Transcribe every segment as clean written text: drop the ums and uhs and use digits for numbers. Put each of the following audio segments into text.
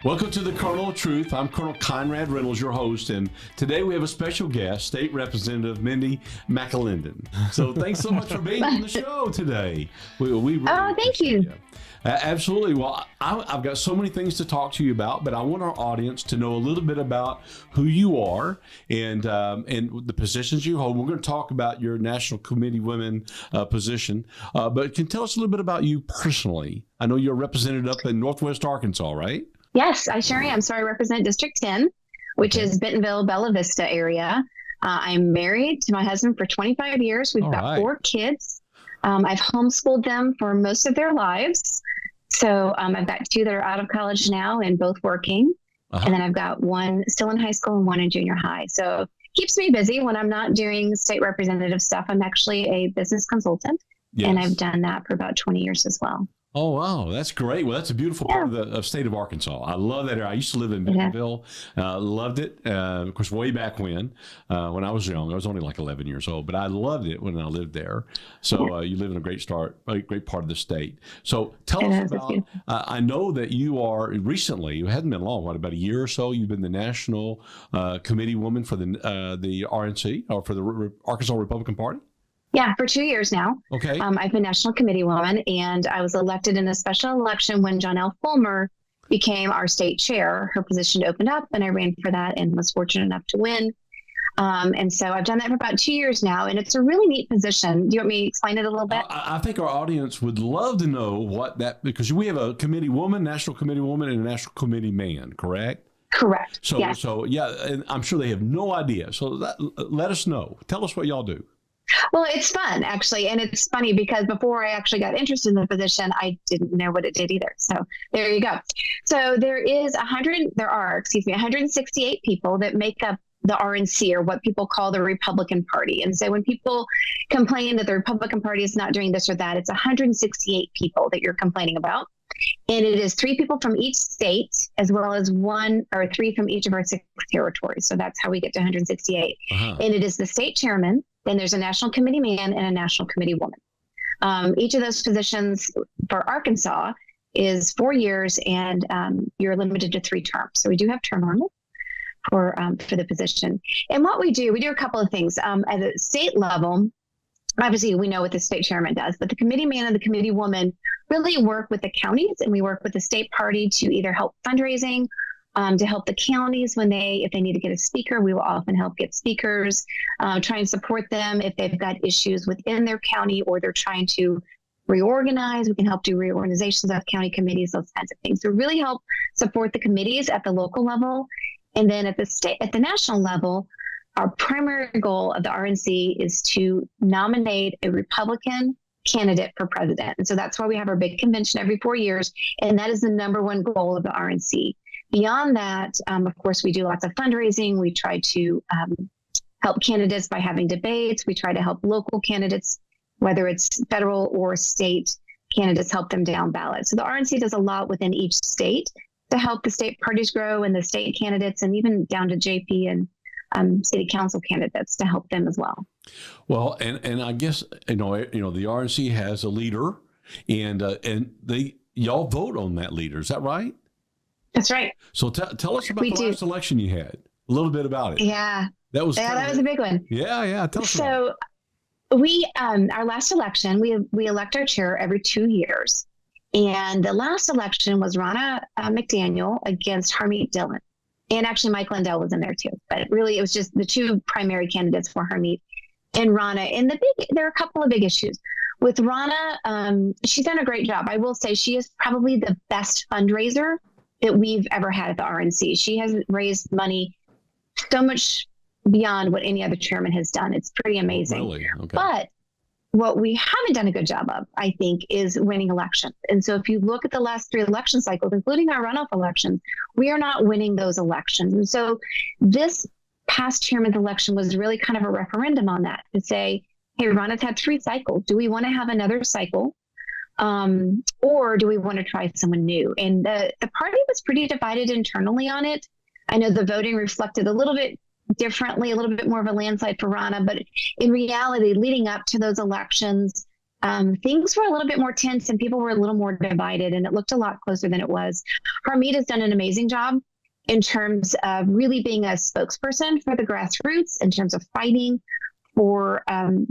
Welcome to the Kernel of Truth. I'm Colonel Conrad Reynolds, your host, and today we have a special guest, State Representative Mindy McAlindon. So thanks so much for being on the show today. We really thank you. Absolutely. Well, I've got so many things to talk to you about, but I want our audience to know a little bit about who you are and the positions you hold. We're going to talk about your National Committee Women position, but can you tell us a little bit about you personally? I know you're represented up in Northwest Arkansas, right? Yes, I sure am. So I represent District 10, which is Bentonville, Bella Vista area. I'm married to my husband for 25 years. We've got 4 kids. I've homeschooled them for most of their lives. So I've got 2 that are out of college now and both working. And then I've got 1 still in high school and 1 in junior high. So it keeps me busy when I'm not doing state representative stuff. I'm actually a business consultant, and I've done that for about 20 years as well. Oh, wow. That's great. Well, that's a beautiful part of the state of Arkansas. I love that area. I used to live in Bentonville. Loved it. Of course, way back when I was young. I was only like 11 years old, but I loved it when I lived there. So you live in a great part of the state. So tell us about, I know that you are recently, it hasn't been long, about a year or so, you've been the National Committee Woman for the RNC, or for the Arkansas Republican Party? Yeah, for 2 years now. Okay. I've been National Committee Woman, and I was elected in a special election when Jonelle Fulmer became our state chair. Her position opened up, and I ran for that and was fortunate enough to win. And so I've done that for about 2 years now, and it's a really neat position. Do you want me to explain it a little bit? I think our audience would love to know what that, because we have a committee woman, National Committee Woman, and a National Committee Man, correct? Correct. So yeah, and I'm sure they have no idea. So let us know. Tell us what y'all do. Well, it's fun, actually. And it's funny because before I actually got interested in the position, I didn't know what it did either. So there you go. So there are 168 people that make up the RNC, or what people call the Republican Party. And so when people complain that the Republican Party is not doing this or that, it's 168 people that you're complaining about. And it is 3 people from each state, as well as 1 or 3 from each of our 6 territories. So that's how we get to 168. And it is the state chairman. Then there's a National Committee Man and a National Committee Woman. Each of those positions for Arkansas is 4 years, and you're limited to 3 terms. So we do have term limits for the position. And what we do a couple of things. At a state level, obviously we know what the state chairman does, but the committee man and the committee woman really work with the counties, and we work with the state party to either help fundraising, to help the counties if they need to get a speaker. We will often help get speakers, try and support them if they've got issues within their county or they're trying to reorganize. We can help do reorganizations of county committees, those kinds of things. So really help support the committees at the local level. And then at the national level, our primary goal of the RNC is to nominate a Republican candidate for president. And so that's why we have our big convention every 4 years. And that is the number one goal of the RNC. Beyond that, of course, we do lots of fundraising. We try to help candidates by having debates. We try to help local candidates, whether it's federal or state candidates, help them down ballot. So the RNC does a lot within each state to help the state parties grow, and the state candidates, and even down to JP and city council candidates to help them as well. Well, and I guess the RNC has a leader, and y'all vote on that leader. Is that right? That's right. So tell us about the last election you had. A little bit about it. Yeah. That was a big one. Yeah. Tell us about it. We our last election, we elect our chair every 2 years. And the last election was Ronna McDaniel against Harmeet Dillon. And actually Mike Lindell was in there too. But really it was just the 2 primary candidates for Harmeet and Ronna. And there are a couple of big issues. With Ronna, she's done a great job. I will say she is probably the best fundraiser that we've ever had at the RNC. She has raised money so much beyond what any other chairman has done. It's pretty amazing. Really? Okay. But what we haven't done a good job of, I think, is winning elections. And so if you look at the last 3 election cycles, including our runoff elections, we are not winning those elections. And so this past chairman's election was really kind of a referendum on that, to say, hey, Ronna's had 3 cycles. Do we want to have another cycle? Or do we want to try someone new? And the party was pretty divided internally on it. I know the voting reflected a little bit differently, a little bit more of a landslide for Ronna, but in reality, leading up to those elections, things were a little bit more tense and people were a little more divided, and it looked a lot closer than it was. Harmeet has done an amazing job in terms of really being a spokesperson for the grassroots, in terms of fighting for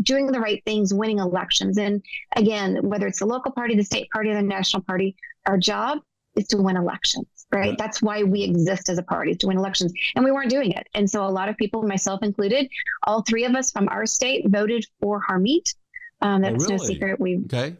doing the right things, winning elections. And again, whether it's the local party, the state party, or the national party, our job is to win elections, right? Yeah. That's why we exist as a party, is to win elections. And we weren't doing it. And so a lot of people, myself included, all three of us from our state voted for Harmeet. That's no secret.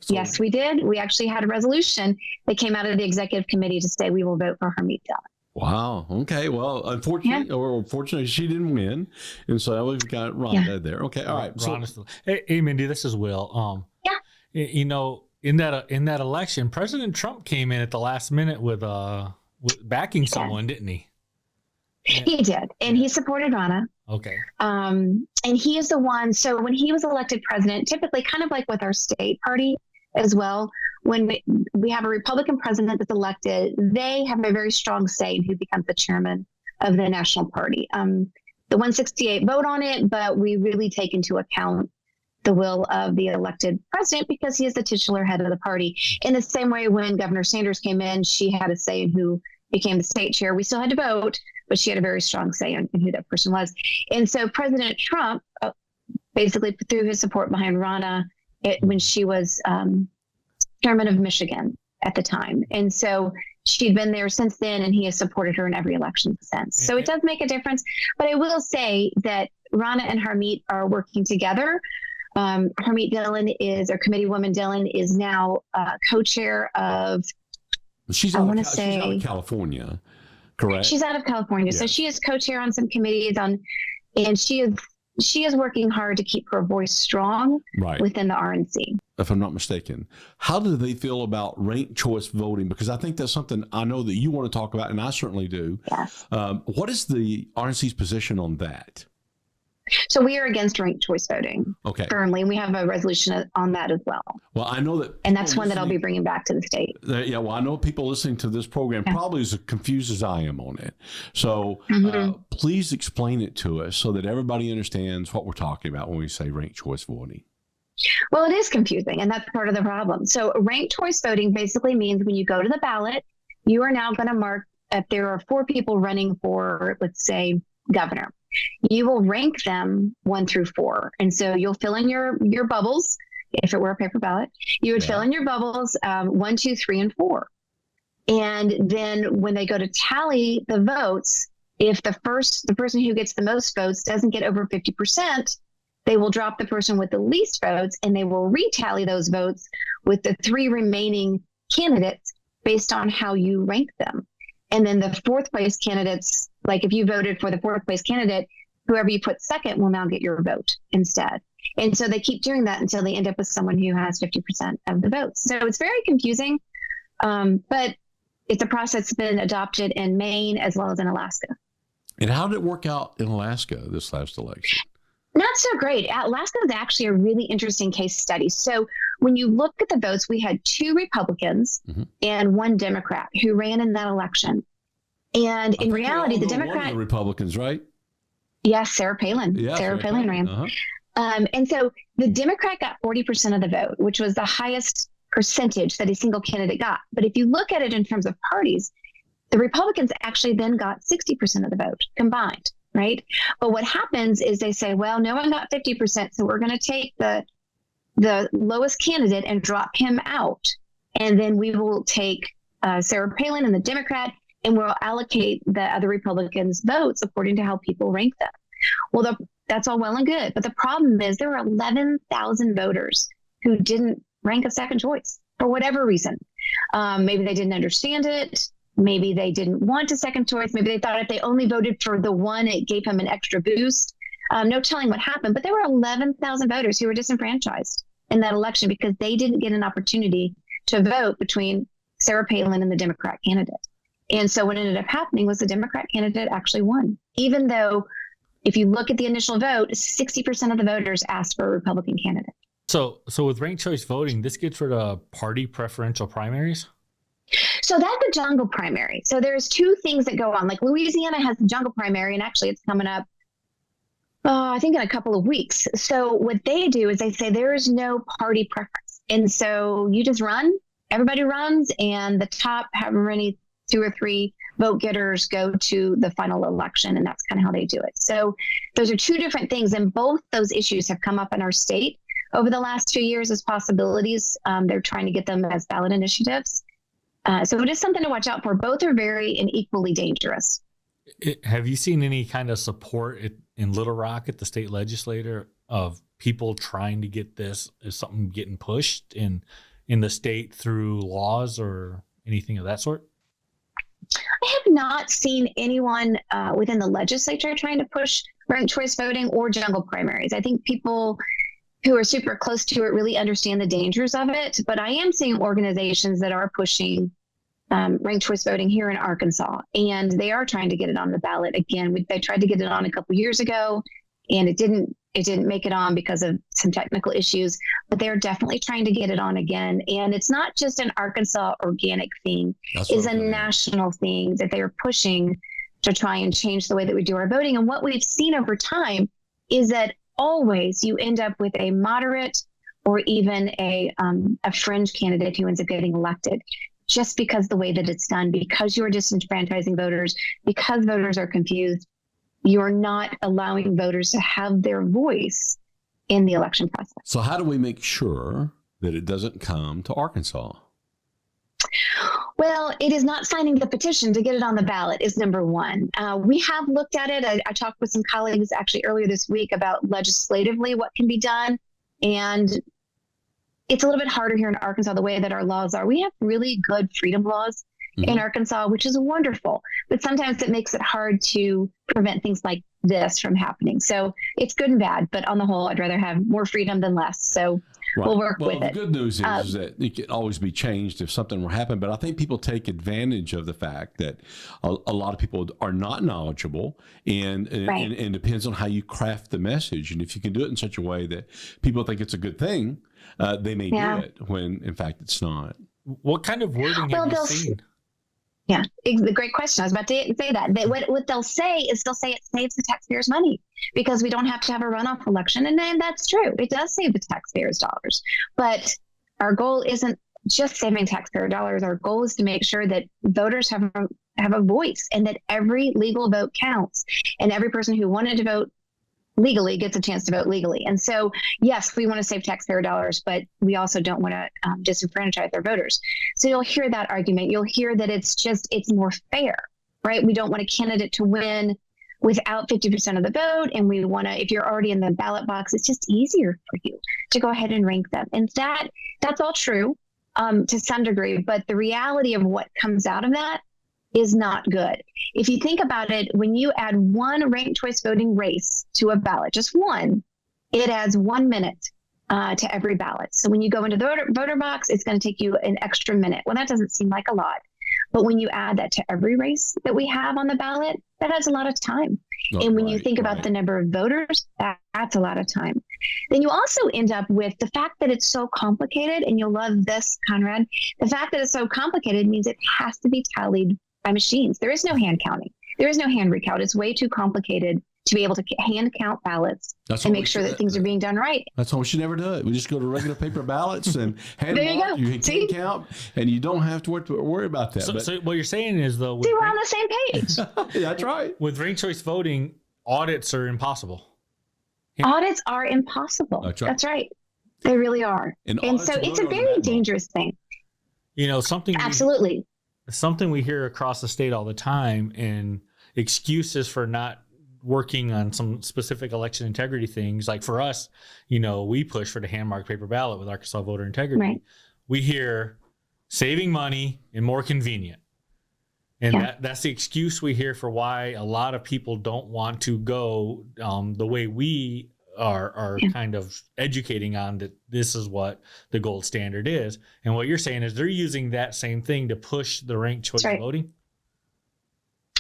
Yes, we did. We actually had a resolution that came out of the executive committee to say we will vote for Harmeet Dillon. Wow. Okay. Well, unfortunately, she didn't win, and so we've got Rhonda there. Okay. All right. Hey, Mindy, this is Will. You know, in that election, President Trump came in at the last minute with backing someone, didn't he? He did, and he supported Rana. Okay. And he is the one. So when he was elected president, typically, kind of like with our state party as well, when we have a Republican president that's elected, they have a very strong say in who becomes the chairman of the national party. The 168 vote on it, but we really take into account the will of the elected president because he is the titular head of the party. In the same way, when Governor Sanders came in, she had a say in who became the state chair. We still had to vote, but she had a very strong say in who that person was. And so President Trump basically threw his support behind Rana when she was chairman of Michigan at the time. And so she'd been there since then, and he has supported her in every election since. So it does make a difference. But I will say that Rana and Harmeet are working together. Harmeet Dillon our committee woman Dillon is now co-chair of, she's out of California, correct? She's out of California. Yeah. So she is co-chair on some committees and she is working hard to keep her voice strong within the RNC. If I'm not mistaken, how do they feel about ranked choice voting? Because I think that's something I know that you want to talk about, and I certainly do. Yes. What is the RNC's position on that? So we are against ranked choice voting firmly, and we have a resolution on that as well. Well, I know that, and that's one that I'll be bringing back to the state. Well, I know people listening to this program probably as confused as I am on it. So please explain it to us so that everybody understands what we're talking about when we say ranked choice voting. Well, it is confusing, and that's part of the problem. So ranked choice voting basically means when you go to the ballot, you are now going to mark if there are 4 people running for, let's say, governor. You will rank them 1 through 4. And so you'll fill in your bubbles. If it were a paper ballot, you would fill in your bubbles 1, 2, 3, and 4. And then when they go to tally the votes, if the person who gets the most votes doesn't get over 50%, they will drop the person with the least votes, and they will retally those votes with the 3 remaining candidates based on how you rank them. And then the 4th place candidates, like if you voted for the 4th place candidate, whoever you put second will now get your vote instead. And so they keep doing that until they end up with someone who has 50% of the votes. So it's very confusing, but it's a process that's been adopted in Maine as well as in Alaska. And how did it work out in Alaska this last election? Not so great. Alaska is actually a really interesting case study. So when you look at the votes, we had 2 Republicans and 1 Democrat who ran in that election. And in reality, the Democrat... One of the Republicans, right? Yes, Sarah Palin. Yeah, Sarah Palin ran. And so the Democrat got 40% of the vote, which was the highest percentage that a single candidate got. But if you look at it in terms of parties, the Republicans actually then got 60% of the vote combined. Right. But what happens is they say, well, no one got 50%. So we're going to take the lowest candidate and drop him out. And then we will take Sarah Palin and the Democrat, and we'll allocate the other Republicans' votes according to how people rank them. Well, that's all well and good. But the problem is there were 11,000 voters who didn't rank a second choice for whatever reason. Maybe they didn't understand it. Maybe they didn't want a second choice. Maybe they thought if they only voted for the one, it gave him an extra boost. No telling what happened. But there were 11,000 voters who were disenfranchised in that election because they didn't get an opportunity to vote between Sarah Palin and the Democrat candidate. And so what ended up happening was the Democrat candidate actually won, even though if you look at the initial vote, 60% of the voters asked for a Republican candidate. So with ranked choice voting, this gets rid of party preferential primaries? So that's a jungle primary. So there's 2 things that go on. Like Louisiana has the jungle primary, and actually it's coming up I think in a couple of weeks. So what they do is they say there is no party preference. And so you just run, everybody runs, and the top, however many, 2 or 3 vote getters go to the final election. And that's kind of how they do it. So those are 2 different things. And both those issues have come up in our state over the last 2 years as possibilities. They're trying to get them as ballot initiatives. So it is something to watch out for. Both are very and equally dangerous. Have you seen any kind of support in Little Rock at the state legislature of people trying to get this? Is something getting pushed in the state through laws or anything of that sort? I have not seen anyone within the legislature trying to push ranked choice voting or jungle primaries. I think people who are super close to it really understand the dangers of it. But I am seeing organizations that are pushing ranked choice voting here in Arkansas, and they are trying to get it on the ballot again. They tried to get it on a couple years ago, and it didn't make it on because of some technical issues, but they're definitely trying to get it on again. And it's not just an Arkansas organic thing. It's a national thing that they're pushing to try and change the way that we do our voting. And what we've seen over time is that always you end up with a moderate or even a fringe candidate who ends up getting elected, just because the way that it's done, because you're disenfranchising voters, because voters are confused. You're not allowing voters to have their voice in the election process. So how do we make sure that it doesn't come to Arkansas? Well, it is not signing the petition to get it on the ballot is number one. We have looked at it. I talked with some colleagues actually earlier this week about legislatively what can be done. And it's a little bit harder here in Arkansas, the way that our laws are. We have really good freedom laws in Arkansas, which is wonderful. But sometimes it makes it hard to prevent things like this from happening. So it's good and bad. But on the whole, I'd rather have more freedom than less. So we'll work with it. The good news is that it can always be changed if something were to happen. But I think people take advantage of the fact that a lot of people are not knowledgeable, and depends on how you craft the message. And if you can do it in such a way that people think it's a good thing, they may do it when, in fact, it's not. What kind of wording have you seen? Yeah, great question. I was about to say that. What they'll say is it saves the taxpayers money because we don't have to have a runoff election. And then that's true. It does save the taxpayers dollars. But our goal isn't just saving taxpayer dollars. Our goal is to make sure that voters have a voice and that every legal vote counts, and every person who wanted to vote legally gets a chance to vote legally. And so, yes, we want to save taxpayer dollars, but we also don't want to disenfranchise our voters. So you'll hear that argument. You'll hear that it's more fair, right? We don't want a candidate to win without 50% of the vote. And we want to, if you're already in the ballot box, it's just easier for you to go ahead and rank them. And that's all true to some degree, but the reality of what comes out of that is not good. If you think about it, when you add one ranked choice voting race to a ballot, just one, it adds 1 minute to every ballot. So when you go into the voter box, it's going to take you an extra minute. Well, that doesn't seem like a lot. But when you add that to every race that we have on the ballot, that adds a lot of time. And when you think about the number of voters, that's a lot of time. Then you also end up with the fact that it's so complicated, and you'll love this, Conrad. The fact that it's so complicated means it has to be tallied by machines. There is no hand counting. There is no hand recount. It's way too complicated to be able to hand count ballots and make sure that things are being done right. That's why we should never do it. We just go to regular paper ballots and hand them out. You can count, and you don't have to worry about that. So what you're saying is, though, we're on the same page. Yeah, that's right. With ranked choice voting, audits are impossible. Audits are impossible. That's right. They really are. And so it's a very dangerous thing. You know, something we hear across the state all the time, and excuses for not working on some specific election integrity things. Like for us, you know, we push for the hand-marked paper ballot with Arkansas voter integrity. Right. We hear saving money and more convenient. And that's the excuse we hear for why a lot of people don't want to go the way we are kind of educating on that this is what the gold standard is. And what you're saying is they're using that same thing to push the ranked choice voting.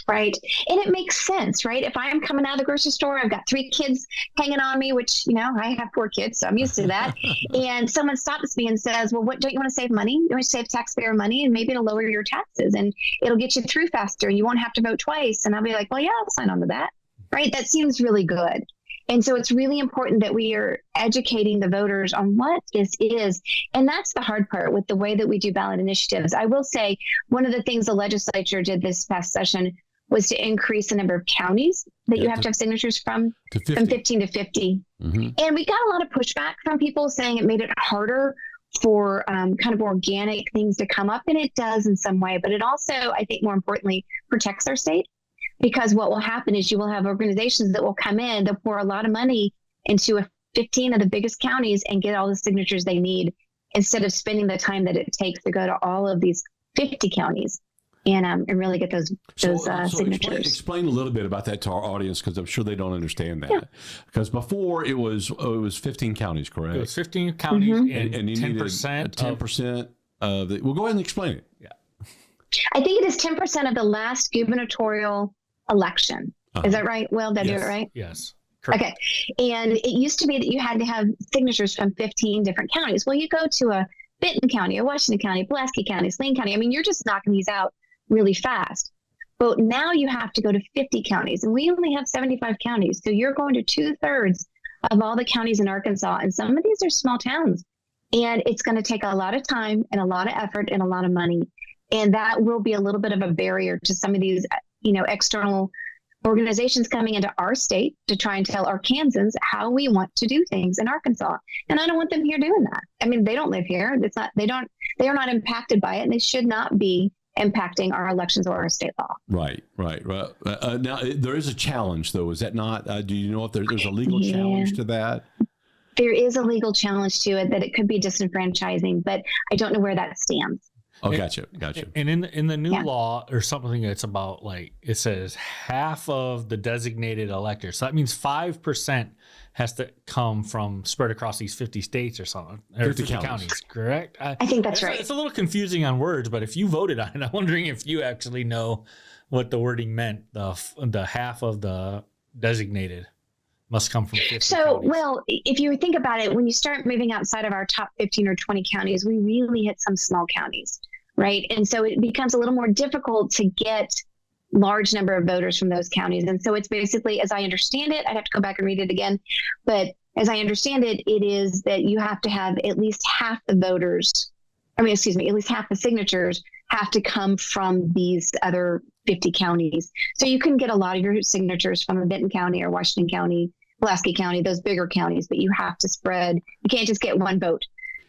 Right. And it makes sense, right? If I'm coming out of the grocery store, I've got 3 kids hanging on me, which, you know, I have 4 kids, so I'm used to that. And someone stops me and says, well, what, don't you want to save money? You want to save taxpayer money, and maybe it'll lower your taxes and it'll get you through faster and you won't have to vote twice. And I'll be like, well, yeah, I'll sign on to that. Right. That seems really good. And so it's really important that we are educating the voters on what this is. And that's the hard part with the way that we do ballot initiatives. I will say one of the things the legislature did this past session was to increase the number of counties that you have to have signatures from 15 to 50. Mm-hmm. And we got a lot of pushback from people saying it made it harder for kind of organic things to come up. And it does in some way, but it also, I think more importantly, protects our state. Because what will happen is you will have organizations that will come in, they'll pour a lot of money into 15 of the biggest counties and get all the signatures they need instead of spending the time that it takes to go to all of these 50 counties and really get those signatures. Explain a little bit about that to our audience, because I'm sure they don't understand that. Because before it was 15 counties, correct? It was 15 counties and you 10%. 10% of the. Well, go ahead and explain it. Yeah. I think it is 10% of the last gubernatorial election. Is that right? Will, did I do it right? Yes. Correct. Okay. And it used to be that you had to have signatures from 15 different counties. Well, you go to a Benton County, or Washington County, Pulaski County, Saline County. I mean, you're just knocking these out really fast. But now you have to go to 50 counties, and we only have 75 counties. So you're going to 2/3 of all the counties in Arkansas. And some of these are small towns. And it's going to take a lot of time and a lot of effort and a lot of money. And that will be a little bit of a barrier to some of these, external organizations coming into our state to try and tell Arkansans how we want to do things in Arkansas. And I don't want them here doing that. I mean, they don't live here. They are not impacted by it, and they should not be impacting our elections or our state law. Right. Now, there is a challenge, though. Is that not? Do you know if there's a legal challenge to that? There is a legal challenge to it, that it could be disenfranchising, but I don't know where that stands. Oh, gotcha. And in the new law, there's something that's about, like, it says half of the designated electors. So that means 5% has to come from spread across these 50 states or something. Or 50 counties, correct? I think that's right. It's a little confusing on words, but if you voted on it, I'm wondering if you actually know what the wording meant. The half of the designated must come from 50 counties. Well, if you think about it, when you start moving outside of our top 15 or 20 counties, we really hit some small counties, right? And so it becomes a little more difficult to get large number of voters from those counties. And so it's basically, as I understand it, I'd have to go back and read it again, but as I understand it, it is that you have to have at least half the at least half the signatures have to come from these other 50 counties. So you can get a lot of your signatures from Benton County or Washington County, Pulaski County, those bigger counties, but you have to spread. You can't just get one vote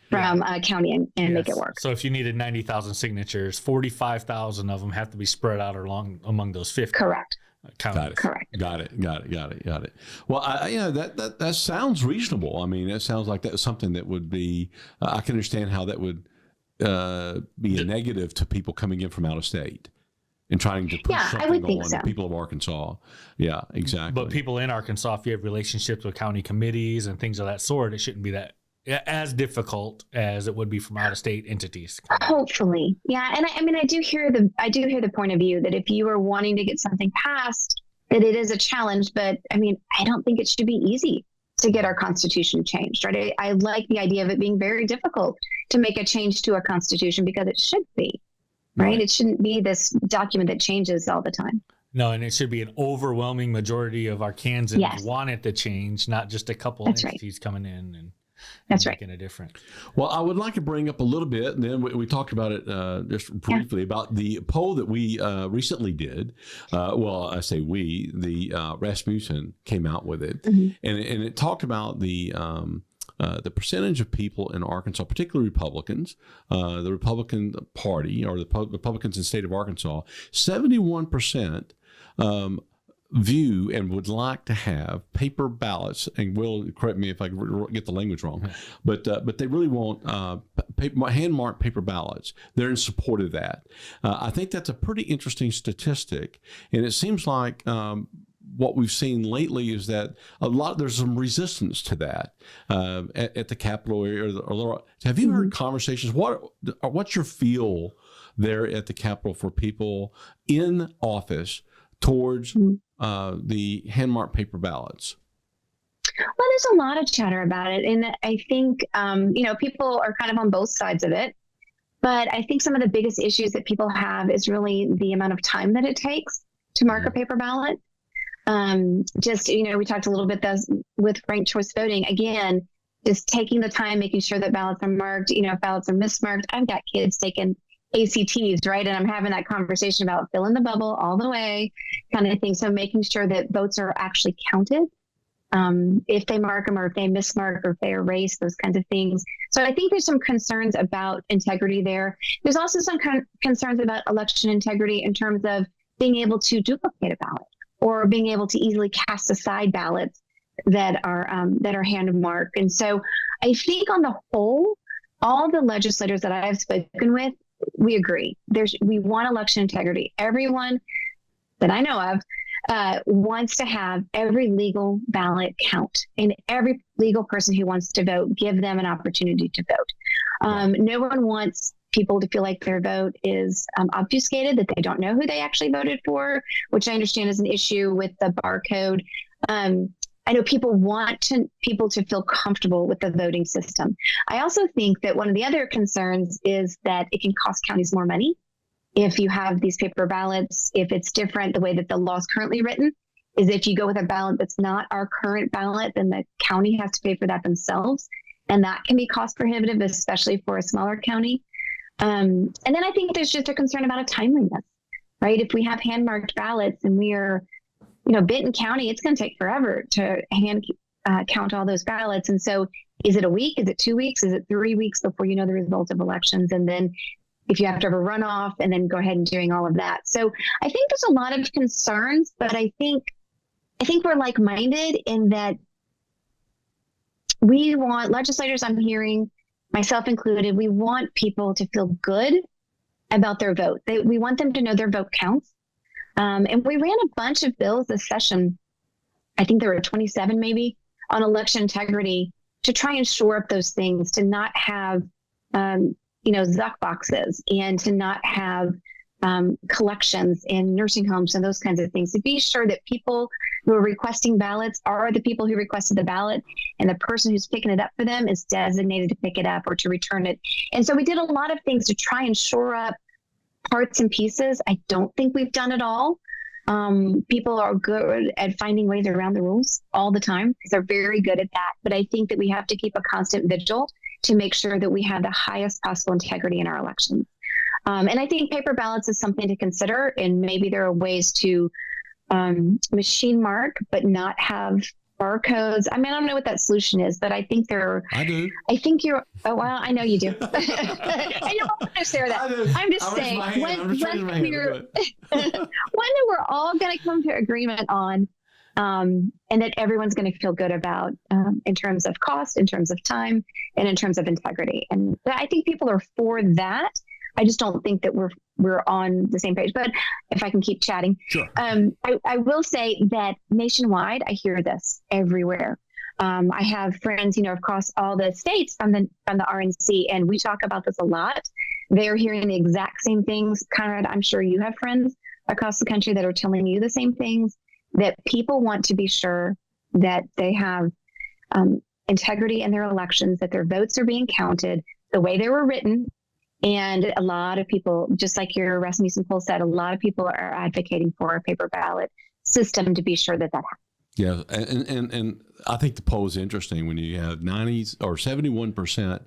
from a county and make it work. So if you needed 90,000 signatures, 45,000 of them have to be spread out among those 50. Correct. Counties. Correct. Got it. Well, that sounds reasonable. I mean, that sounds like that's something that would be. I can understand how that would be a negative to people coming in from out of state and trying to push something on the people of Arkansas. Yeah, exactly. But people in Arkansas, if you have relationships with county committees and things of that sort, it shouldn't be that as difficult as it would be from out of state entities. Hopefully. Yeah. And I do hear the point of view that if you are wanting to get something passed, that it is a challenge, but I don't think it should be easy to get our Constitution changed, right? I like the idea of it being very difficult to make a change to a Constitution, because it should be, right? It shouldn't be this document that changes all the time. No, and it should be an overwhelming majority of Arkansans want it to change, not just a couple entities coming in and making a difference. Well, I would like to bring up a little bit, and then we talked about it just briefly, about the poll that we recently did. I say we, Rasmussen came out with it, and it talked about the percentage of people in Arkansas, particularly Republicans, the Republican Party, or the Republicans in the state of Arkansas, 71% view and would like to have paper ballots, and will correct me if I get the language wrong, but they really want hand-marked paper ballots. They're in support of that. I think that's a pretty interesting statistic, and it seems like what we've seen lately is that there's some resistance to that at the Capitol area. Have you heard conversations? What's your feel there at the Capitol for people in office towards the hand-marked paper ballots? Well, there's a lot of chatter about it. And I think, people are kind of on both sides of it. But I think some of the biggest issues that people have is really the amount of time that it takes to mark a paper ballot. Just, we talked a little bit with ranked choice voting. Again, just taking the time, making sure that ballots are marked. If ballots are mismarked, I've got kids taking ACTs, right? And I'm having that conversation about fill in the bubble all the way kind of thing. So making sure that votes are actually counted. If they mark them or if they mismark or if they erase, those kinds of things. So I think there's some concerns about integrity there. There's also some concerns about election integrity in terms of being able to duplicate a ballot or being able to easily cast aside ballots that are hand marked. And so I think on the whole, all the legislators that I've spoken with, we agree. We want election integrity. Everyone that I know of wants to have every legal ballot count, and every legal person who wants to vote, give them an opportunity to vote. No one wants people to feel like their vote is obfuscated, that they don't know who they actually voted for, which I understand is an issue with the barcode. I know people want people to feel comfortable with the voting system. I also think that one of the other concerns is that it can cost counties more money if you have these paper ballots. If it's different, the way that the law is currently written is if you go with a ballot that's not our current ballot, then the county has to pay for that themselves. And that can be cost prohibitive, especially for a smaller county. And then I think there's just a concern about a timeliness, right? If we have hand marked ballots and we are, Benton County, it's going to take forever to hand count all those ballots. And so is it a week? Is it 2 weeks? Is it 3 weeks before you know the results of elections? And then if you have to have a runoff and then go ahead and doing all of that. So I think there's a lot of concerns, but I think we're like-minded in that we want legislators, I'm hearing, myself included, we want people to feel good about their vote. We want them to know their vote counts. And we ran a bunch of bills this session. I think there were 27 maybe on election integrity to try and shore up those things, to not have, Zuck boxes and to not have collections in nursing homes and those kinds of things, to be sure that people who are requesting ballots are the people who requested the ballot, and the person who's picking it up for them is designated to pick it up or to return it. And so we did a lot of things to try and shore up parts and pieces. I don't think we've done it all. People are good at finding ways around the rules all the time because they're very good at that. But I think that we have to keep a constant vigil to make sure that we have the highest possible integrity in our elections. And I think paper ballots is something to consider, and maybe there are ways to machine mark but not have barcodes. I mean, I don't know what that solution is, but I think I do. I think you're. Oh well, I know you do. I don't want to share that. I'm just saying when we're all going to come to agreement on, and that everyone's going to feel good about in terms of cost, in terms of time, and in terms of integrity. And I think people are for that. I just don't think that we're on the same page. But if I can keep chatting, sure. I will say that nationwide, I hear this everywhere. I have friends, across all the states from the RNC, and we talk about this a lot. They're hearing the exact same things. Conrad, I'm sure you have friends across the country that are telling you the same things, that people want to be sure that they have integrity in their elections, that their votes are being counted the way they were written. And a lot of people, just like your Rasmussen poll said, a lot of people are advocating for a paper ballot system to be sure that happens. Yeah, and I think the poll is interesting when you have 90s or 71%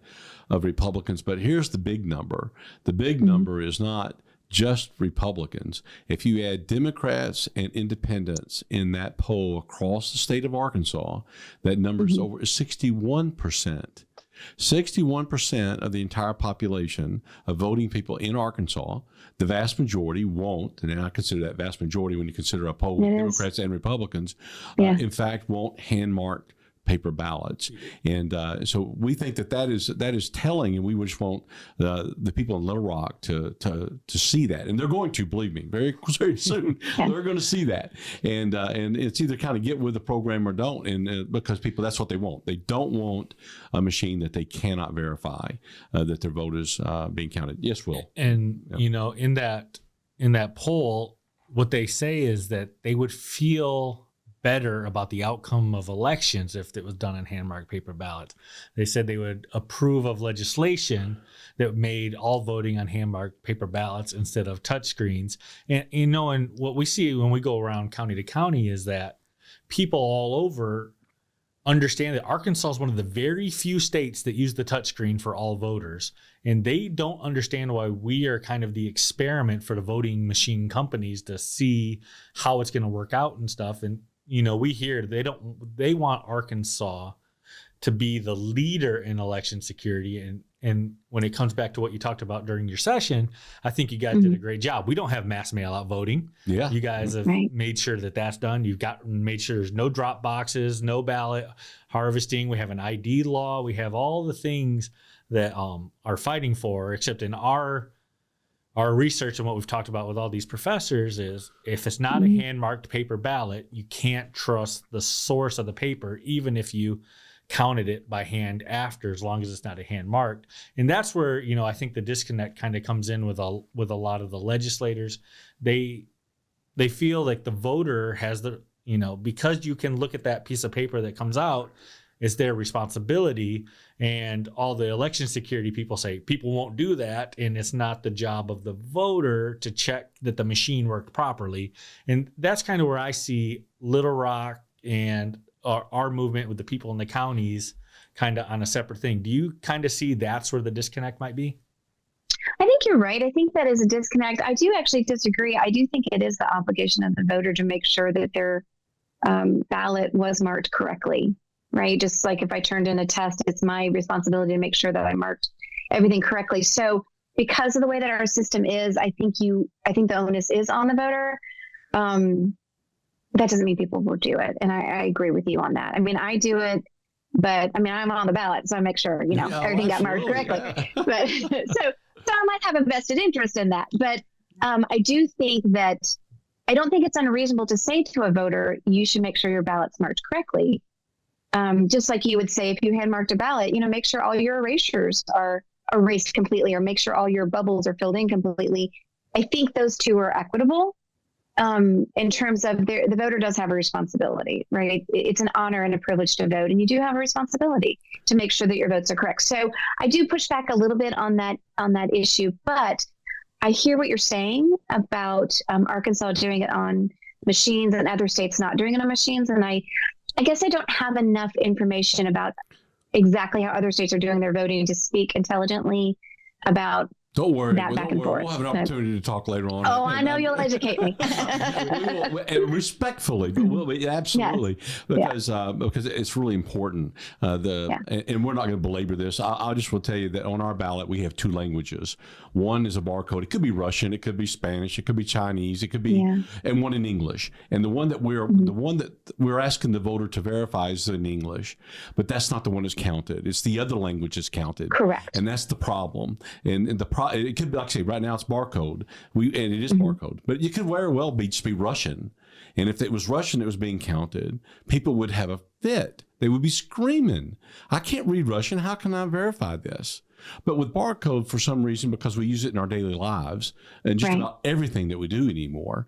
of Republicans. But here's the big number. The big number is not just Republicans. If you add Democrats and independents in that poll across the state of Arkansas, that number is over 61%. 61% of the entire population of voting people in Arkansas, the vast majority won't, and I consider that vast majority when you consider a poll with Democrats and Republicans, in fact, won't hand-mark paper ballots. And so we think that is telling, and we just want the people in Little Rock to see that. And they're going to, believe me, very, very soon, they're going to see that. And it's either kind of get with the program or don't. And because people, that's what they want. They don't want a machine that they cannot verify that their vote is being counted. Yes, Will. And, in that poll, what they say is that they would feel better about the outcome of elections if it was done in hand-marked paper ballots. They said they would approve of legislation that made all voting on hand-marked paper ballots instead of touchscreens. And and what we see when we go around county to county is that people all over understand that Arkansas is one of the very few states that use the touchscreen for all voters. And they don't understand why we are kind of the experiment for the voting machine companies to see how it's going to work out and stuff. And, we hear they want Arkansas to be the leader in election security. And when it comes back to what you talked about during your session, I think you guys did a great job. We don't have mass mail out voting. Yeah. You guys have made sure that that's done. You've made sure there's no drop boxes, no ballot harvesting. We have an ID law. We have all the things that are fighting for, except in our research and what we've talked about with all these professors is if it's not a hand-marked paper ballot, you can't trust the source of the paper, even if you counted it by hand after, as long as it's not a hand marked. And that's where, I think the disconnect kind of comes in with a lot of the legislators. They feel like the voter has because you can look at that piece of paper that comes out, it's their responsibility. And all the election security people say people won't do that. And it's not the job of the voter to check that the machine worked properly. And that's kind of where I see Little Rock and our movement with the people in the counties kind of on a separate thing. Do you kind of see that's where the disconnect might be? I think you're right. I think that is a disconnect. I do actually disagree. I do think it is the obligation of the voter to make sure that their ballot was marked correctly, right? Just like if I turned in a test, it's my responsibility to make sure that I marked everything correctly. So because of the way that our system is, I think the onus is on the voter. That doesn't mean people will do it. And I agree with you on that. I mean, I do it, but I'm on the ballot, so I make sure, everything got marked correctly. Yeah. But so I might have a vested interest in that. But I do think that I don't think it's unreasonable to say to a voter, you should make sure your ballot's marked correctly. Just like you would say if you hand marked a ballot, make sure all your erasures are erased completely, or make sure all your bubbles are filled in completely. I think those two are equitable. In terms of the voter does have a responsibility, right? It's an honor and a privilege to vote, and you do have a responsibility to make sure that your votes are correct. So I do push back a little bit on that issue, but I hear what you're saying about Arkansas doing it on machines and other states not doing it on machines. And I guess I don't have enough information about exactly how other states are doing their voting to speak intelligently about Don't worry. That back and forth. We'll have an opportunity to talk later on. Oh, I know you'll educate me. And respectfully, but we'll be absolutely, yes. Because it's really important. And we're not going to belabor this. I just will tell you that on our ballot we have two languages. One is a barcode. It could be Russian. It could be Spanish. It could be Chinese. It could be, and one in English. And the one that we're asking the voter to verify is in English, but that's not the one that's counted. It's the other language that's counted. Correct. And that's the problem. And it could be, like I say, right now it's barcode. And it is barcode, but it could very well just be Russian. And if it was Russian that was being counted, people would have a fit. They would be screaming, I can't read Russian. How can I verify this? But with barcode, for some reason, because we use it in our daily lives and just about everything that we do anymore,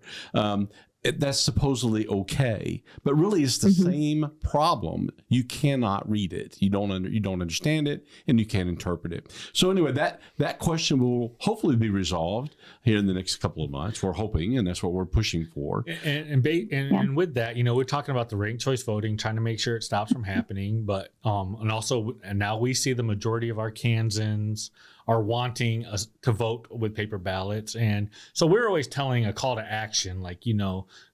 that's supposedly okay, but really it's the same problem. You cannot read it. You don't understand it, and you can't interpret it. So anyway, that question will hopefully be resolved here in the next couple of months. We're hoping, and that's what we're pushing for. And with that, we're talking about the ranked choice voting, trying to make sure it stops from happening. But and now we see the majority of Arkansans are wanting us to vote with paper ballots. And so we're always telling a call to action, like,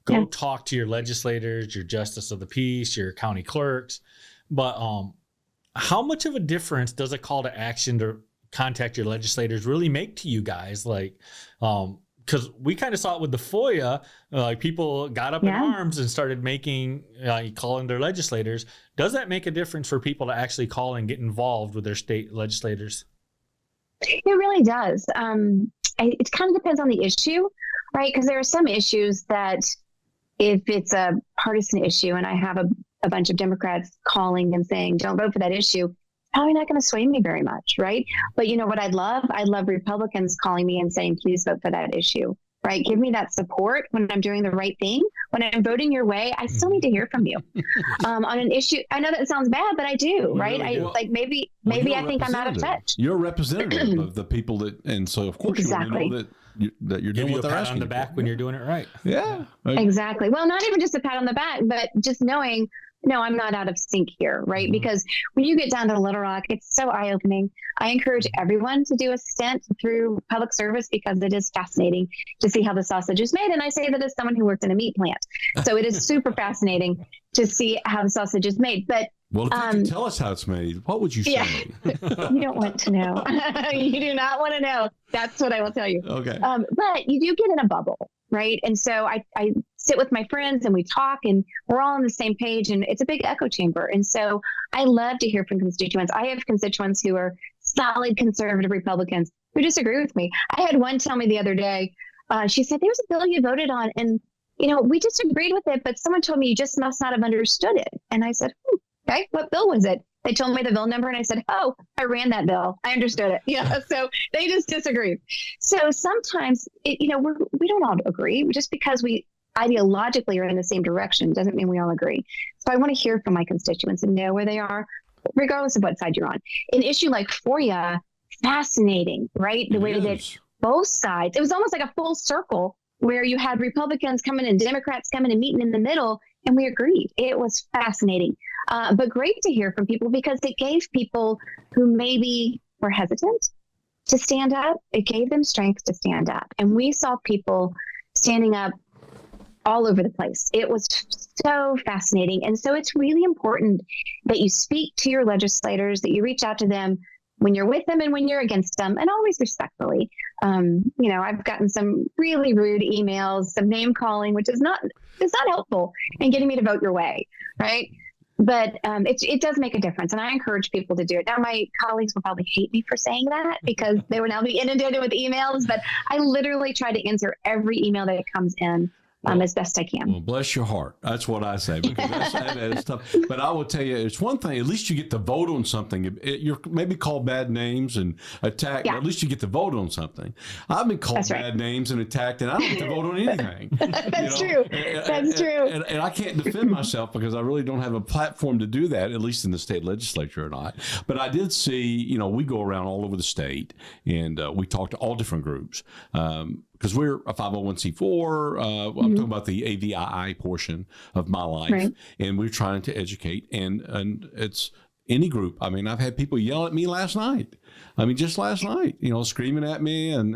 go talk to your legislators, your justice of the peace, your county clerks. But how much of a difference does a call to action to contact your legislators really make to you guys? Like, because we kind of saw it with the FOIA, people got up in arms and started calling their legislators. Does that make a difference for people to actually call and get involved with their state legislators? It really does. It kind of depends on the issue, right? Because there are some issues that if it's a partisan issue and I have a bunch of Democrats calling and saying, don't vote for that issue, probably not going to sway me very much, right? But what I'd love Republicans calling me and saying, please vote for that issue. right? Give me that support when I'm doing the right thing. When I'm voting your way, I still need to hear from you on an issue. I know that sounds bad, but I do, right? Really I like maybe I think I'm out of touch. You're a representative of the people that, and so of course you want to know that you're doing what they're asking. On the back when you're doing it right. Yeah, exactly. Well, not even just a pat on the back, but just knowing, no, I'm not out of sync here, right? Mm-hmm. Because when you get down to Little Rock, it's so eye-opening. I encourage everyone to do a stint through public service because it is fascinating to see how the sausage is made. And I say that as someone who worked in a meat plant. So it is super fascinating to see how the sausage is made. But well, if you can tell us how it's made, what would you say? Yeah. You don't want to know. You do not want to know. That's what I will tell you. Okay. But you do get in a bubble, right? And so I sit with my friends and we talk and we're all on the same page and it's a big echo chamber. And so I love to hear from constituents. I have constituents who are solid conservative Republicans who disagree with me. I had one tell me the other day, she said, there's a bill you voted on and, we disagreed with it, but someone told me you just must not have understood it. And I said, okay, what bill was it? They told me the bill number and I said, oh, I ran that bill. I understood it. Yeah. So they just disagreed. So sometimes, we don't all agree. Just because we ideologically are in the same direction doesn't mean we all agree. So I want to hear from my constituents and know where they are, regardless of what side you're on. An issue like FOIA, fascinating, right? The way that both sides, it was almost like a full circle where you had Republicans coming and Democrats coming and meeting in the middle, and we agreed. It was fascinating, but great to hear from people because it gave people who maybe were hesitant to stand up. It gave them strength to stand up. And we saw people standing up all over the place. It was so fascinating. And so it's really important that you speak to your legislators, that you reach out to them when you're with them and when you're against them, and always respectfully. I've gotten some really rude emails, some name calling, which is not helpful in getting me to vote your way, right? But it does make a difference, and I encourage people to do it. Now, my colleagues will probably hate me for saying that because they will now be inundated with emails, but I literally try to answer every email that comes in. As best I can. Well, bless your heart. That's what I say, because that is tough. But I will tell you, it's one thing, at least you get to vote on something. You're maybe called bad names and attacked, but at least you get to vote on something. I've been called bad names and attacked, and I don't get to vote on anything. That's true. That's true. And I can't defend myself because I really don't have a platform to do that, at least in the state legislature or not. But I did see, we go around all over the state, and we talk to all different groups. Because we're a 501c4, I'm talking about the AVII portion of my life, right. And we're trying to educate, and it's any group. I mean, I've had people yell at me last night. Just last night, screaming at me, and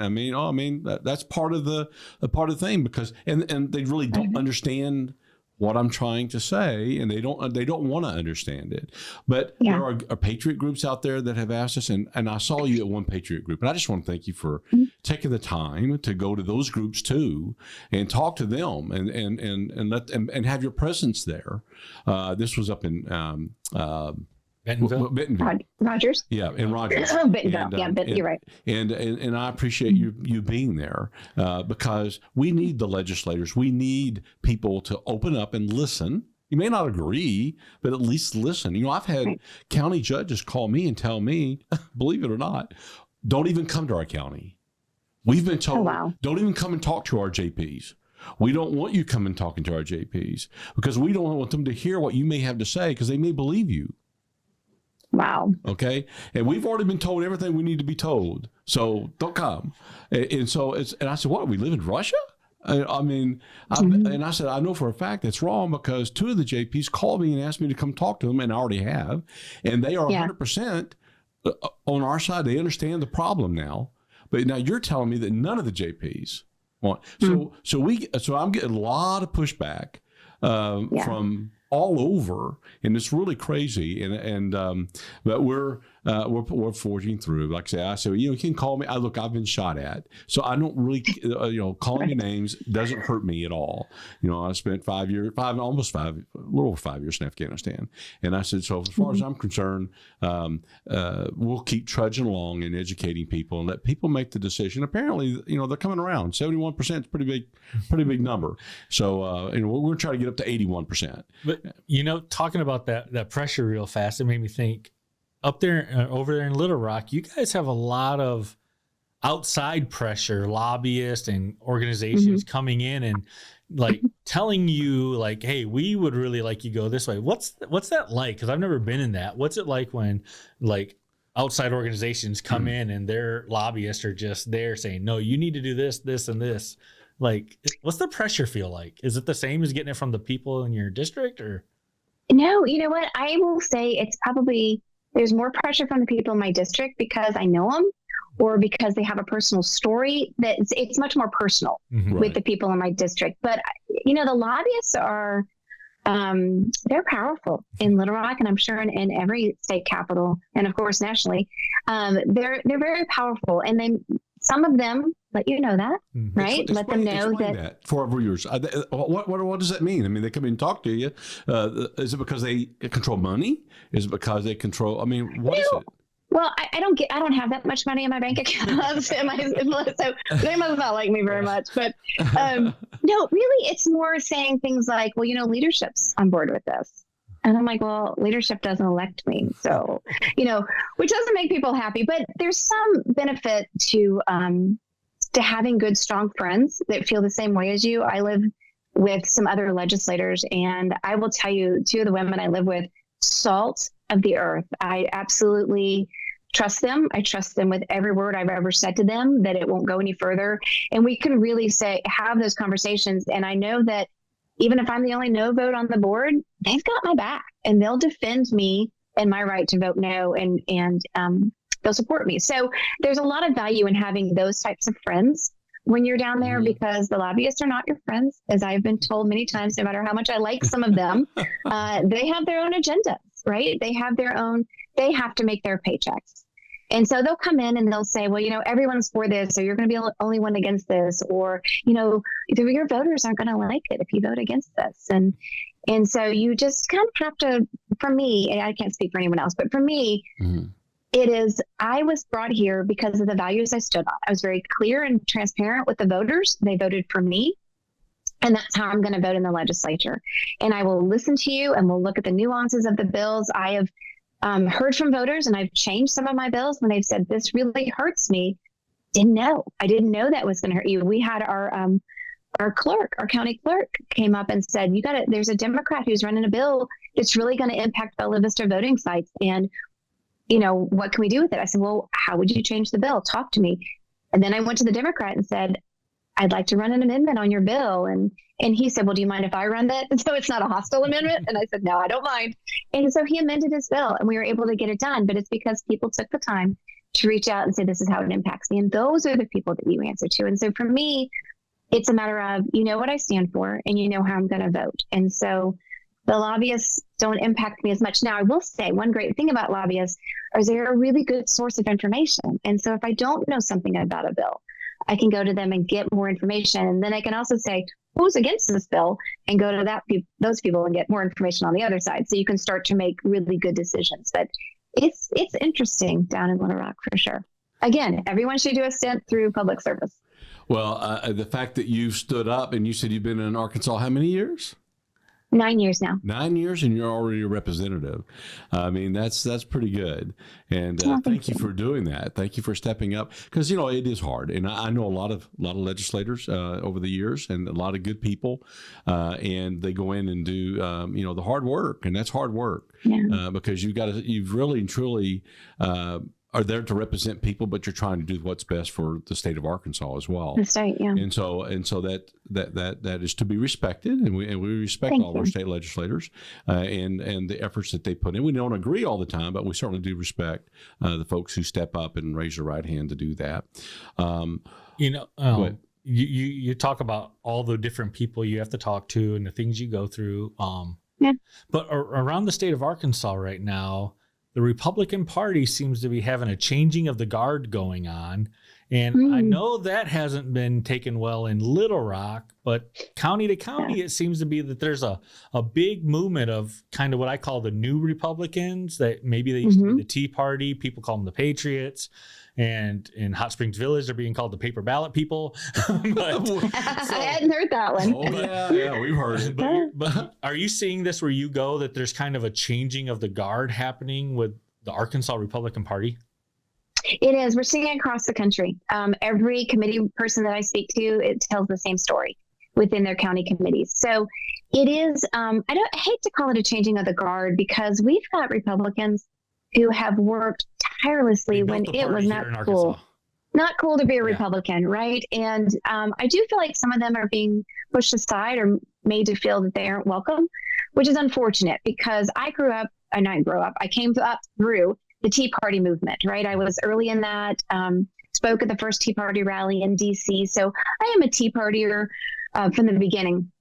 that's part of the thing because and they really don't understand what I'm trying to say, and they don't want to understand it. But there are patriot groups out there that have asked us, and I saw you at one patriot group, and I just want to thank you for taking the time to go to those groups too and talk to them and let them and have your presence there. This was up in Bentonville. Rogers. Yeah, in Rogers. Bentonville. You're right. And I appreciate you being there because we need the legislators. We need people to open up and listen. You may not agree, but at least listen. I've had county judges call me and tell me, believe it or not, don't even come to our county. We've been told, don't even come and talk to our JPs. We don't want you coming talking to our JPs because we don't want them to hear what you may have to say because they may believe you. Wow. Okay. And we've already been told everything we need to be told. So don't come. And so and I said, what, we live in Russia? And I said, I know for a fact that's wrong because two of the JPs called me and asked me to come talk to them, and I already have. And they are 100% on our side. They understand the problem now. But now you're telling me that none of the JPs want. So I'm getting a lot of pushback from all over, and it's really crazy. But we're forging through. Like I said, you can call me. I've been shot at, so I don't really, calling you names doesn't hurt me at all. I spent a little over 5 years in Afghanistan, and I said, so as far as I'm concerned, we'll keep trudging along and educating people and let people make the decision. Apparently, they're coming around. 71% is pretty big number. So, we're going to try to get up to 81%. But talking about that pressure real fast, it made me think. Up there, over there in Little Rock, you guys have a lot of outside pressure, lobbyists and organizations coming in and like telling you like, hey, we would really like you go this way. What's that like? Because I've never been in that. What's it like when like outside organizations come in and their lobbyists are just there saying, no, you need to do this, this, and this. Like, what's the pressure feel like? Is it the same as getting it from the people in your district, or? No, you know what? I will say it's probably, there's more pressure from the people in my district because I know them, or because they have a personal story that it's much more personal with the people in my district. But, you know, the lobbyists are, they're powerful in Little Rock, and I'm sure in every state capital, and of course nationally. They're very powerful, and some of them let you know that, right? Let them know that for viewers. What does that mean? I mean, they come in and talk to you. Is it because they control money? Is it because they control? I mean, what is it? Well, I don't have that much money in my bank account, so they must not like me very much. But no, really, it's more saying things like, well, you know, leadership's on board with this. And I'm like, well, leadership doesn't elect me. So, you know, which doesn't make people happy, but there's some benefit to having good, strong friends that feel the same way as you. I live with some other legislators, and I will tell you, two of the women I live with, salt of the earth. I absolutely trust them. I trust them with every word I've ever said to them, that it won't go any further. And we can really have those conversations. And I know that even if I'm the only no vote on the board, they've got my back, and they'll defend me and my right to vote no, and they'll support me. So there's a lot of value in having those types of friends when you're down there, because the lobbyists are not your friends, as I've been told many times. No matter how much I like some of them, they have their own agendas, right? They have to make their paychecks. And so they'll come in and they'll say, well, you know, everyone's for this, or you're going to be the only one against this, or, you know, your voters aren't going to like it if you vote against this. And so you just kind of have to, for me, and I can't speak for anyone else, but for me, I was brought here because of the values I stood on. I was very clear and transparent with the voters. They voted for me. And that's how I'm going to vote in the legislature. And I will listen to you, and we'll look at the nuances of the bills. I have heard from voters, and I've changed some of my bills when they've said, this really hurts me. I didn't know that was going to hurt you. We had our county clerk came up and said, there's a Democrat who's running a bill that's really going to impact Bella Vista voting sites. And, you know, what can we do with it? I said, well, how would you change the bill? Talk to me. And then I went to the Democrat and said, I'd like to run an amendment on your bill. And he said, well, do you mind if I run that? And so it's not a hostile amendment. And I said, no, I don't mind. And so he amended his bill, and we were able to get it done. But it's because people took the time to reach out and say, this is how it impacts me. And those are the people that you answer to. And so for me, it's a matter of, you know what I stand for, and you know how I'm going to vote. And so the lobbyists don't impact me as much. Now, I will say one great thing about lobbyists is they're a really good source of information. And so if I don't know something about a bill, I can go to them and get more information. And then I can also say, who's against this bill, and go to those people and get more information on the other side. So you can start to make really good decisions. But it's interesting down in Little Rock for sure. Again, everyone should do a stint through public service. Well, the fact that you've stood up, and you said you've been in Arkansas how many years? 9 years now. 9 years, and you're already a representative. I mean, that's pretty good. And thank you for doing that. Thank you for stepping up, because, you know, it is hard. And I know a lot of legislators over the years, and a lot of good people, and they go in and do, you know, the hard work, and that's hard work, because you've really and truly are there to represent people, but you're trying to do what's best for the state of Arkansas as well. The state, yeah. And so that is to be respected, and we respect all our state legislators and the efforts that they put in. We don't agree all the time, but we certainly do respect the folks who step up and raise their right hand to do that. You know, you talk about all the different people you have to talk to and the things you go through. But around the state of Arkansas right now, the Republican Party seems to be having a changing of the guard going on. And I know that hasn't been taken well in Little Rock, but county to county, it seems to be that there's a big movement of kind of what I call the new Republicans, that maybe they used to be the Tea Party. People call them the Patriots. And in Hot Springs Village, they're being called the paper ballot people. I hadn't heard that one. Oh, yeah, we've heard it. But are you seeing this where you go, that there's kind of a changing of the guard happening with the Arkansas Republican Party? It is. We're seeing it across the country. Every committee person that I speak to, it tells the same story within their county committees. So it is, I hate to call it a changing of the guard, because we've got Republicans who have worked tirelessly when it was not cool. Not cool to be a Republican, right? And I do feel like some of them are being pushed aside or made to feel that they aren't welcome, which is unfortunate, because I came up through the Tea Party movement, right? I was early in that, spoke at the first Tea Party rally in DC. So I am a Tea Partier from the beginning.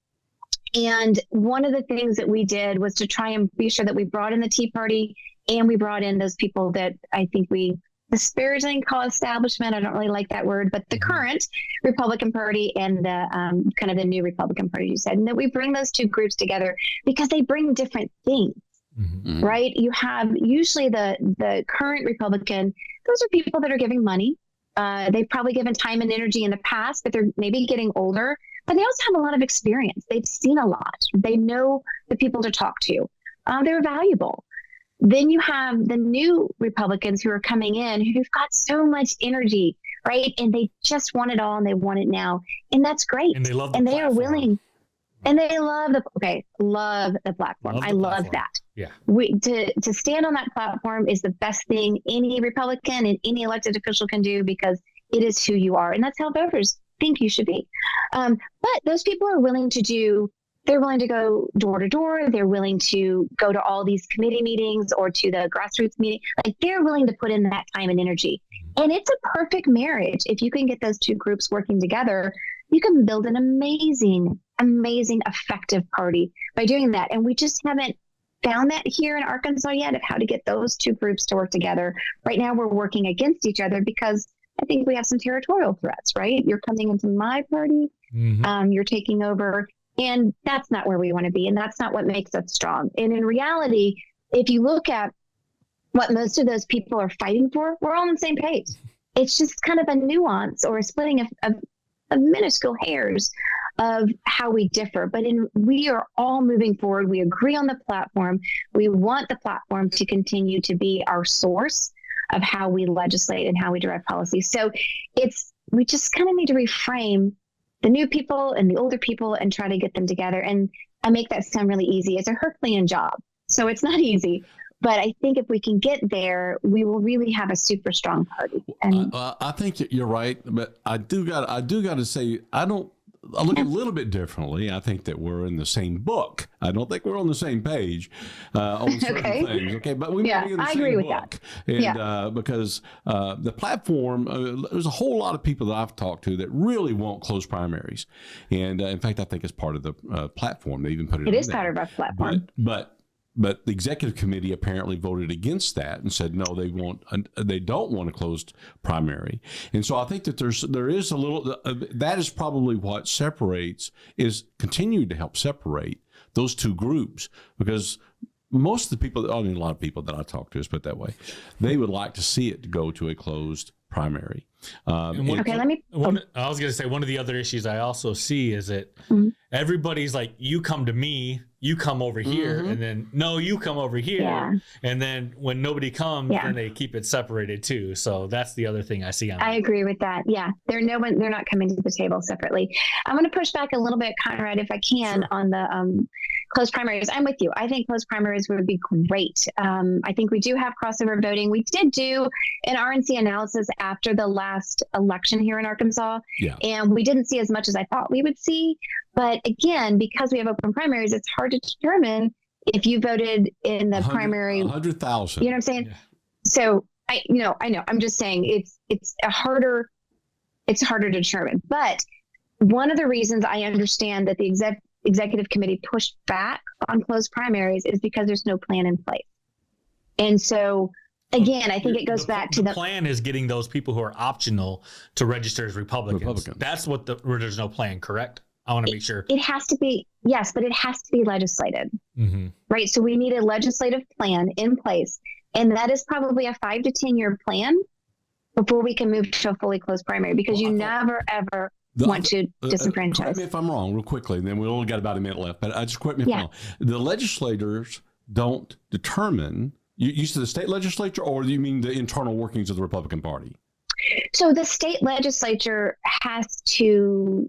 And one of the things that we did was to try and be sure that we brought in the Tea Party, and we brought in those people that I think we disparagingly call establishment. I don't really like that word, but the current Republican Party and the kind of the new Republican Party, you said, and that we bring those two groups together because they bring different things. Mm-hmm. Right? You have usually the current Republican, those are people that are giving money. They've probably given time and energy in the past, but they're maybe getting older, but they also have a lot of experience. They've seen a lot. They know the people to talk to. They're valuable. Then you have the new Republicans who are coming in, who've got so much energy, right? And they just want it all, and they want it now. And that's great. And they love and they are willing. And they love the platform. I love that. Yeah. To stand on that platform is the best thing any Republican and any elected official can do, because it is who you are. And that's how voters think you should be. But those people are willing to they're willing to go door to door. They're willing to go to all these committee meetings or to the grassroots meeting. Like, they're willing to put in that time and energy. And it's a perfect marriage. If you can get those two groups working together, you can build an amazing, effective party by doing that. And we just haven't found that here in Arkansas yet, of how to get those two groups to work together. Right now, we're working against each other because I think we have some territorial threats, right? You're coming into my party, you're taking over, and that's not where we want to be. And that's not what makes us strong. And in reality, if you look at what most of those people are fighting for, we're all on the same page. It's just kind of a nuance or a splitting of minuscule hairs of how we differ, but we are all moving forward. We agree on the platform. We want the platform to continue to be our source of how we legislate and how we direct policy. So we just kind of need to reframe the new people and the older people and try to get them together. And I make that sound really easy. It's a Herculean job, so it's not easy. But I think if we can get there, we will really have a super strong party. And I think that you're right, but I do got to say, I look a little bit differently. I think that we're in the same book. I don't think we're on the same page on certain things. Okay, but we might be in the same book. And because the platform, there's a whole lot of people that I've talked to that really want closed primaries, and in fact, I think it's part of the platform. They even put it. It is part of our platform. But the executive committee apparently voted against that and said no, they don't want a closed primary. And so I think that there is a little that is probably what continued to help separate those two groups, because most of the people, a lot of people that I talk to, let's put it that way, they would like to see it go to a closed primary. I was going to say, one of the other issues I also see is that everybody's like, you come to me, you come over here, and then no, you come over here, and then when nobody comes, then they keep it separated too. So that's the other thing I see. I agree with that. Yeah, they're not coming to the table separately. I'm going to push back a little bit, Conrad, if I can, on the closed primaries. I'm with you. I think closed primaries would be great. I think we do have crossover voting. We did do an RNC analysis after the last election here in Arkansas, and we didn't see as much as I thought we would see. But again, because we have open primaries, it's hard to determine if you voted in the primary. 100,000. You know what I'm saying? Yeah. So I know. I'm just saying it's harder to determine. But one of the reasons I understand that the executive committee pushed back on closed primaries is because there's no plan in place. And so, again, I think it goes back to the plan is getting those people who are optional to register as Republicans. That's what where there's no plan, correct? I want to make sure. It has to be, yes, but it has to be legislated, right? So we need a legislative plan in place, and that is probably a 5 to 10 year plan before we can move to a fully closed primary, because you never, ever want to disenfranchise. Correct me if I'm wrong, real quickly, and then we only got about a minute left, but just correct me if I'm wrong. The legislators don't determine You said the state legislature, or do you mean the internal workings of the Republican Party? So the state legislature has to,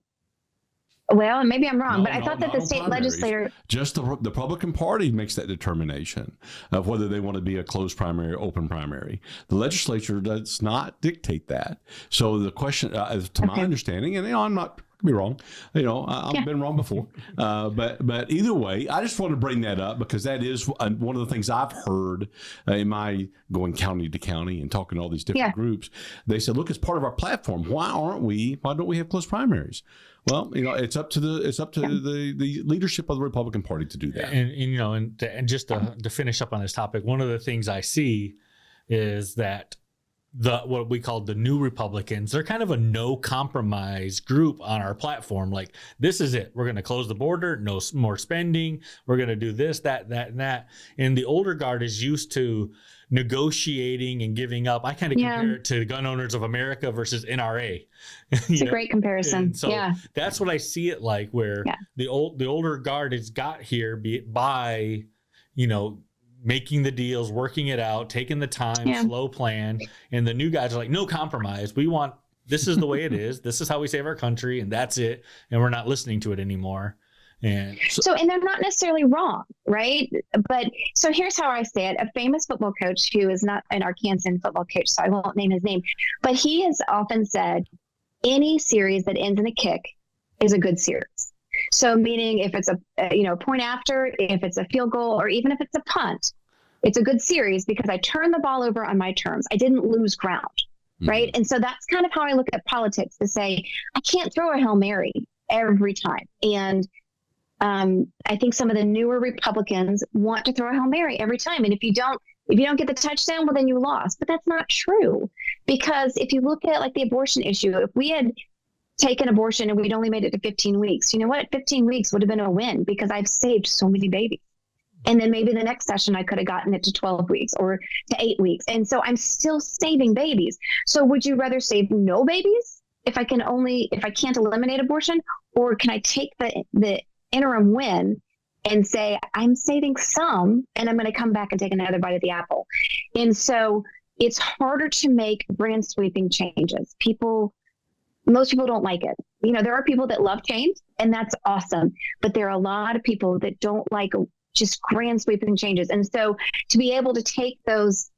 well, and maybe I'm wrong, but I thought that the state legislature... Just the Republican Party makes that determination of whether they want to be a closed primary or open primary. The legislature does not dictate that. So the question, to my understanding, and I'm not... be wrong, I've been wrong before, but either way, I just want to bring that up because that is one of the things I've heard in my going county to county and talking to all these different groups. They said, look, it's part of our platform. Why don't we have closed primaries? Well, it's up to the leadership of the Republican Party to do that. And just to finish up on this topic, one of the things I see is that what we call the new Republicans, they're kind of a no compromise group on our platform. Like, this is it. We're going to close the border, no more spending. We're going to do this, that, and that. And the older guard is used to negotiating and giving up. I kind of compare it to Gun Owners of America versus NRA. It's a great comparison. And so that's what I see it like, where the older guard has got here by, making the deals, working it out, taking the time, slow plan. And the new guys are like, no compromise. This is the way it is. This is how we save our country, and that's it. And we're not listening to it anymore. And and they're not necessarily wrong, right? But so here's how I say it. A famous football coach who is not an Arkansan football coach, so I won't name his name, but he has often said, any series that ends in a kick is a good series. So meaning if it's a point after, if it's a field goal, or even if it's a punt, it's a good series because I turned the ball over on my terms. I didn't lose ground, right? And so that's kind of how I look at politics, to say, I can't throw a Hail Mary every time. And I think some of the newer Republicans want to throw a Hail Mary every time. And if you don't get the touchdown, well, then you lost. But that's not true, because if you look at like the abortion issue, if we had taken abortion and we'd only made it to 15 weeks, you know what? 15 weeks would have been a win because I've saved so many babies. And then maybe the next session I could have gotten it to 12 weeks or to 8 weeks. And so I'm still saving babies. So would you rather save no babies if I can't eliminate abortion? Or can I take the interim win and say, I'm saving some and I'm going to come back and take another bite of the apple? And so it's harder to make brand sweeping changes. Most people don't like it. There are people that love change, and that's awesome. But there are a lot of people that don't like just grand sweeping changes. And so to be able to take those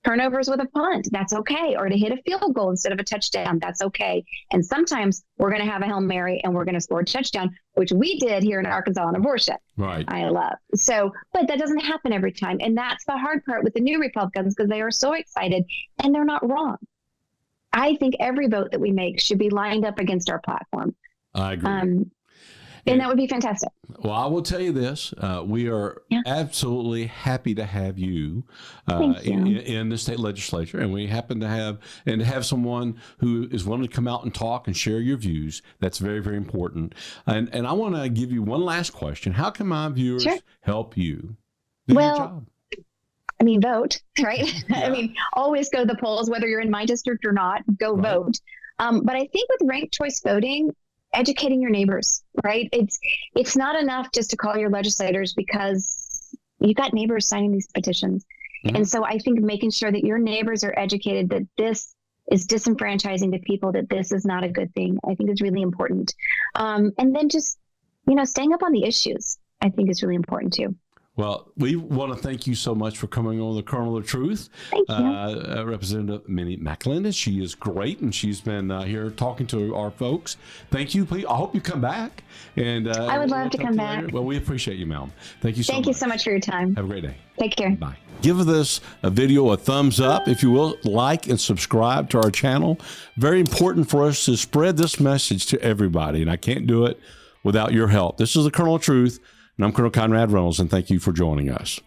turnovers with a punt, that's okay. Or to hit a field goal instead of a touchdown, that's okay. And sometimes we're going to have a Hail Mary and we're going to score a touchdown, which we did here in Arkansas on abortion. Right. I love. So, but that doesn't happen every time. And that's the hard part with the new Republicans, because they are so excited and they're not wrong. I think every vote that we make should be lined up against our platform. I agree. And that would be fantastic. Well, I will tell you this. We are absolutely happy to have you, in the state legislature. And we happen to have someone who is willing to come out and talk and share your views. That's very, very important. And I want to give you one last question. How can my viewers help you do your job? I mean, vote, right? I mean, always go to the polls, whether you're in my district or not, go vote. But I think with ranked choice voting, educating your neighbors, right? It's not enough just to call your legislators, because you've got neighbors signing these petitions. And so I think making sure that your neighbors are educated that this is disenfranchising to people, that this is not a good thing, I think is really important. And then just, staying up on the issues, I think is really important too. Well, we want to thank you so much for coming on the Kernel of Truth. Thank you. Representative Mindy McAlindon. She is great, and she's been here talking to our folks. Thank you. Please, I hope you come back. And I would love to come back. Well, we appreciate you, ma'am. Thank you so much. Thank you so much for your time. Have a great day. Take care. Bye. Give this video a thumbs up, if you will. Like and subscribe to our channel. Very important for us to spread this message to everybody, and I can't do it without your help. This is the Kernel of Truth. And I'm Colonel Conrad Reynolds, and thank you for joining us.